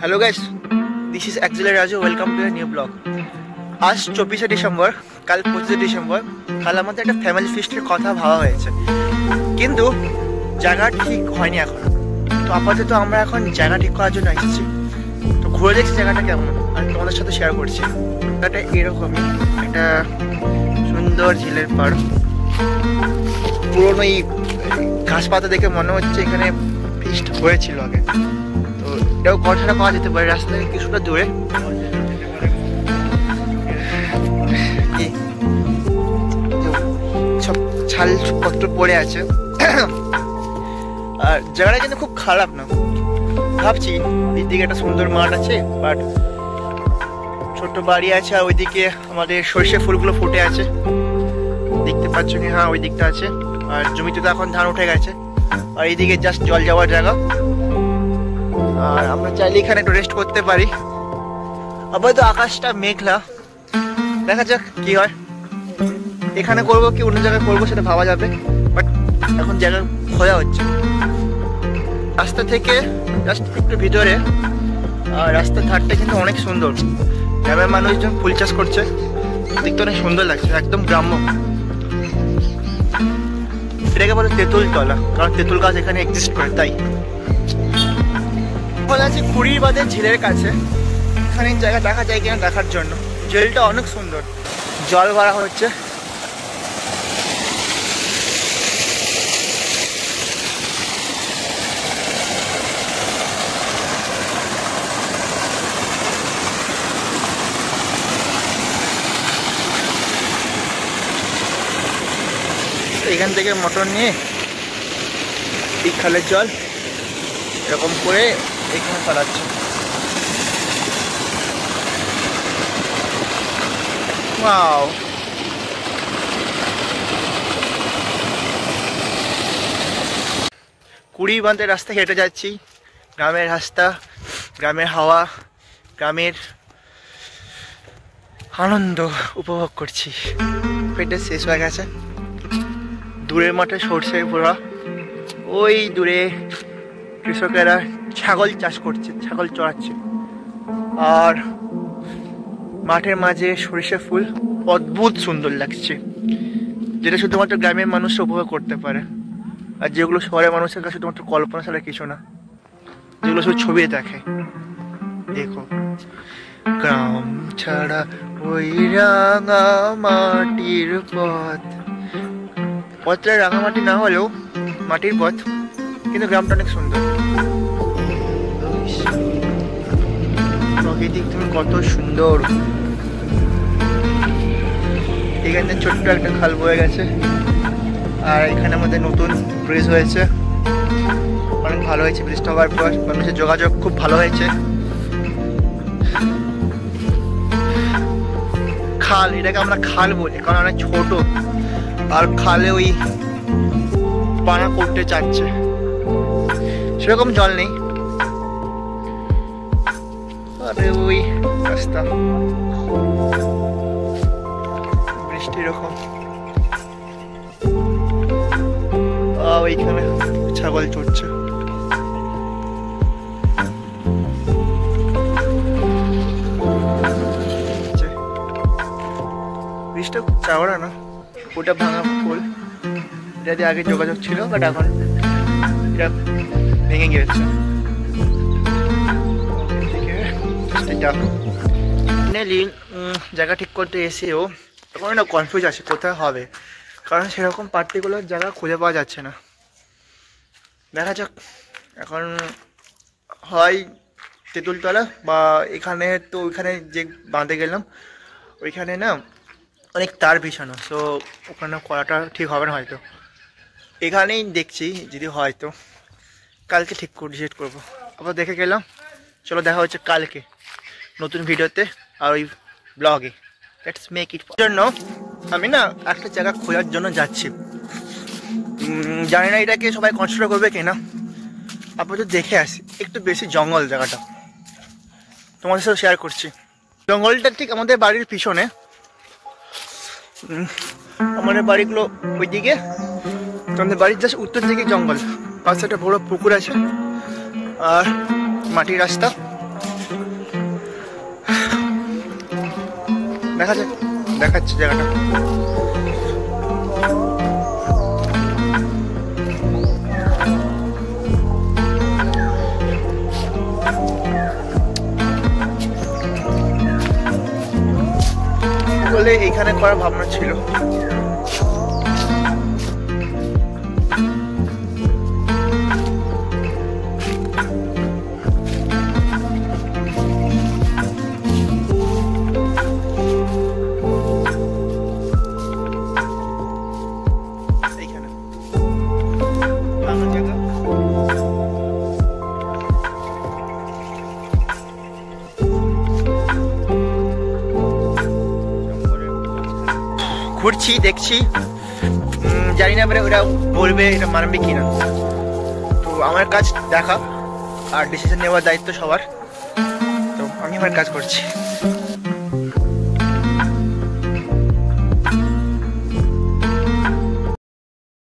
Hello guys, this is actually Raju. Welcome to a new blog. आज 24 December, কাল 25 December. কাল আমাদের একটা ফ্যামিলি ফিস্টের কথা ভাবা হয়েছে, কিন্তু জায়গা ঠিক হয়নি এখন। তো আপাতত আমরা এখন জায়গা ঠিক করার জন্য এসেছি। তো ঘুরে দেখছি জায়গাটা কেমন, আর তোমাদের সাথে শেয়ার করছি। জায়গাটা এরকমই একটা সুন্দর ঝিলের পাড়। পুরোনো এই ঘাসপাতা দেখে মনে হচ্ছে এখানে ফিস্ট হয়েছিল আগে। তো এটাও কথাটা পাওয়া যেতে পারে রাস্তা থেকে কিছুটা দূরে। সব ছালপত্র পড়ে আছে, আর জায়গাটা কিন্তু খুব খারাপ না। ভাবছি এইদিকে একটা সুন্দর মাঠ আছে, বাট ছোট্ট বাড়ি আছে, আর ওইদিকে আমাদের সর্ষে ফুলগুলো ফুটে আছে, দেখতে পাচ্ছ কি? হ্যাঁ, ওই দিকটা আছে। আর জমিতে তো এখন ধান উঠে গেছে, আর এইদিকে জাস্ট জল যাওয়ার জায়গা। আর আমরা চাইলে এখানে একটু রেস্ট করতে পারি। আপাতত আকাশটা মেঘলা, দেখা যাক কি হয়। এখানে করবো কি অন্য জায়গায় করবো সেটা ভাবা যাবে, বাট এখন জায়গা খোঁজা হচ্ছে। রাস্তা থেকে জাস্ট একটু ভিতরে, আর রাস্তার ধারটা কিন্তু অনেক সুন্দর। গ্রামের মানুষজন ফুল চাষ করছে, দেখতে অনেক সুন্দর লাগছে, একদম গ্রাম্য। এটাকে বলে তেঁতুল তলা, কারণ তেঁতুল গাছ এখানে এক্সিস্ট করে, তাই। এখন আছে কুড়ির বাঁধের ঝিলের কাছে। এখানে জায়গা দেখা যায় কিনা দেখার জন্য। ঝিলটা অনেক সুন্দর, জল ভরা হচ্ছে। এখান থেকে মোটর নিয়ে এই খালের জল এরকম করে এখানে চালাচ্ছে। ওয়াও, কুড়ি বাঁধের রাস্তা হেঁটে যাচ্ছি। গ্রামের রাস্তা, গ্রামের হাওয়া, গ্রামের আনন্দ উপভোগ করছি। পেটে শেষ হয়ে গেছে। দূরের মাঠে সরষে পোড়া, ওই দূরে কৃষকেরা ছাগল চাষ করছে, ছাগল চড়াচ্ছে। আর মাঠের মাঝে সরিষা ফুল, অদ্ভুত সুন্দর লাগছে, যেটা শুধুমাত্র গ্রামের মানুষ উপভোগ করতে পারে। আর যেগুলো শহরের মানুষের কাছে শুধুমাত্র কল্পনা ছাড়া কিছু না, যেগুলো শুধু ছবিতে দেখে। দেখো, গ্রাম ছাড়া ওই রাঙা মাটির পথ। পথটা রাঙামাটি না হলেও মাটির পথ, কিন্তু গ্রামটা অনেক সুন্দর। প্রকৃতি তুমি কত সুন্দর। এখানে ছোট্ট একটা খাল বয়ে গেছে, আর এখানে আমাদের নতুন ব্রিজ হয়েছে। অনেক ভালো হয়েছে ব্রিজটা হওয়ার পর, মানুষের যোগাযোগ খুব ভালো হয়েছে। খাল, এটাকে আমরা খাল বলি কারণ অনেক ছোট, আর খালে ওই পানা করতে চাচ্ছে, সেরকম জল নেই। আরে ওই রাস্তা, বৃষ্টি এরকম। ওইখানে ছাগল চড়ছে। বৃষ্টিটা খুব চাওড়া না, ওটা ভাঙা পোল। এটা দিয়ে আগে যোগাযোগ ছিল, বাট এখন এটা ভেঙে গিয়েছে। জায়গা ঠিক করতে এসেও এখন না কনফিউজ আছে কোথায় হবে, কারণ সেরকম পার্টিকুলার জায়গা খুঁজে পাওয়া যাচ্ছে না। দেখা যাক, এখন হয় তেঁতুলতলা বা এখানে। তো ওইখানে যে বাঁধে গেলাম, ওইখানে না অনেক তার বিছানো, সো ওখানে করাটা ঠিক হবে না হয়তো। এখানেই দেখছি, যদি হয়তো কালকে ঠিক করে ডিসাইড করবো। আবার দেখে গেলাম। চলো, দেখা হচ্ছে কালকে নতুন ভিডিওতে আর ওই ব্লগে। Let's make it. জন্য আমি না একটা জায়গা খোঁজার জন্য যাচ্ছি। জানি না এটাকে সবাই কনসিডার করবে কিনা, আপাতত দেখে আসি। একটু বেশি জঙ্গল জায়গাটা, তোমাদের সাথে শেয়ার করছি। জঙ্গলটা ঠিক আমাদের বাড়ির পিছনে। আমাদের বাড়িগুলো ওইদিকে, তোমাদের বাড়ির জাস্ট উত্তর দিকে জঙ্গল, পাশে একটা বড় পুকুর আছে, আর মাটির রাস্তা। দেখা যাক, দেখাচ্ছি জায়গাটা। বলে এইখানে করার ভাবনা ছিল। ঘুরছি, দেখছি, জানি না এবারে ওরা বলবে এটা মানবে কিনা। তো আমার কাজ দেখা আর ডিসিশন নেওয়ার দায়িত্ব সবার, তো আমি আমার কাজ করছি।